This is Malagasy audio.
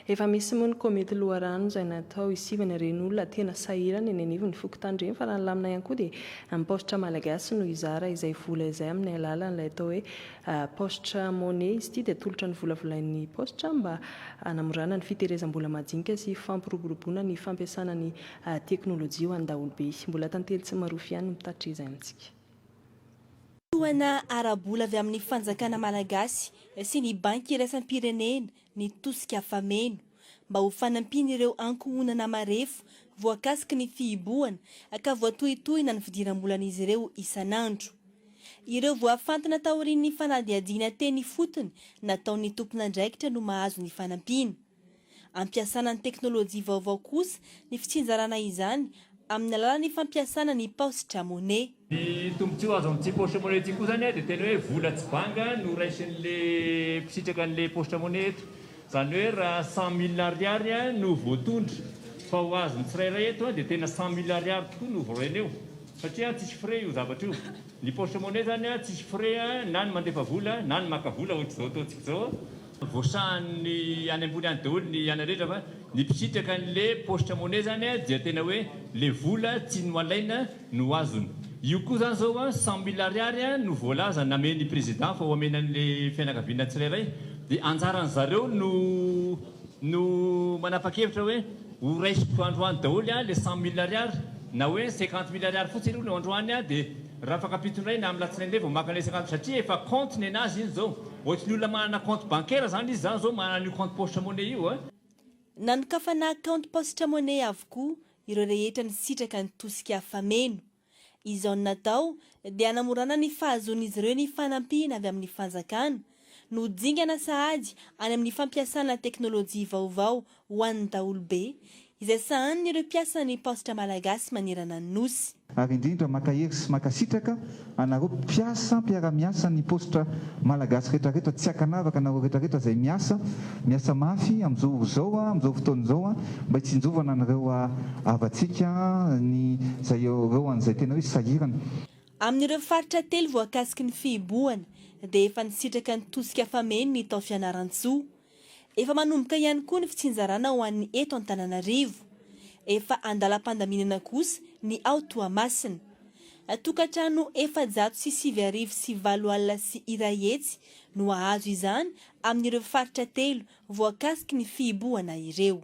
Efa misy moa ny komety loharano izay natao hisivana ireny olona tena sahirana eny anivon'ny fokontany ireny, fa raha ny lamina ihany koa dia amin'ny paositra malagasy no hizara izay vola izay amin'ny alalan'ilay atao hoe paositra monnaie. Izy ity dia tolotra ny volavolain'ny paositra mba hanamorana ny fitehirizam-bola majinika sy fampiroboroboana ny fampiasana ny teknôlôjia ho an-daolobe. Mbola tantely tsy marofy ihany mitatitra izay amintsika. Toana ara-bola avy amin'ny fanjakana malagasy sy ny banky iraisam-pirenena ny Tosika Fameno mba ho fanampiny ireo ankohonana marefo voakasiky ny fihibohana ka voatohitohina ny fidiram-bolan'izy ireo isan'andro. Ireo voafantina taorian'ny fanadihadiana teny fotony nataon'ny tompon'andraikitra no mahazo ny fanampiana. Ampiasana ny teknôlôjia vaovao kosa ny fitsinjarana izany amin'ny alalan'ny fampiasana ny paositra monnaie. Ny tombontsoa azo amin'ity paositra monnaie ity koa zany dia tena hoe vola tsy banga no raisin'le mpitsitraka an'le paositra monnaie eto. Zany hoe raha 100 000 ariary no voatondra fa ho azo ny tsirairay eto dia tena 100 000 ariary tokoa no voareny eo. Satria tsisy frais io zavatra io. Ny paositra monnaie zany tsisy frais na ny mandefa vola na ny maka vola ohatr'izao ataontsika zao. Voasahan'ny any ambony any daholo ny any rehetra fa ny mpitsitraka an'le paositra monnaie zany dia tena hoe le vola tsy noalaina no azony. Io koa zany zao 100 000 ariary no voalaza namen'ny président fa ho amenan'le fianakaviana tsirairay dia anjaran'ny zareo no manapa-kevitra hoe ho raisiko androany daholo le 100 000 ariary na hoe 50 000 ariary fotsiny no androany dia raha fankapitondray na amin'ny latsinainy vao maka 50 satria efa compte ny anazy iny zao. Ohatr'ny olona manana compte bancaire zany izy zany zao manana io compte paositra monnaie io. Nanokafana compte paositra monnaie avokoa ireo rehetra ny sitraka ny Tosika Fameno. Izao natao dia hanamorana ny fahazoan'izy ireo ny fanampiana avy amin'ny fanjakana no dingana sahady any amin'ny fampiasana teknôlôjia vaovao ho an'ny daolobe izay sahaniny ireo mpiasa ny paositra malagasy manerana ny nosy. Ary indrindra makahery sy makasitraka anareo mpiara-miasa ny paositra malagasy rehetrarehetra, tsy hakanavaka anareo rehetrarehetra izay miasa mafy amin'izao zao amin'izao fotoan'izao mba hitsinjovana anareo avatsika ny zay ireo an'izay tena hoe sahirana. Amin'ireo faritra telo voakasiky ny fihibohana dia efa nisitraka ny Tosika Fameno ny tao fianaran-tsoa. Efa manomboka ihany koa ny fitsinjarana ho an'ny eto Antananarivo. Efa andalam-pandaminana kosa ny ao Toamasina. Tokantrano 495 alina sy iray hetsy no ahazo izany amin'ireo faritra telo voakasiky ny fihibohana ireo.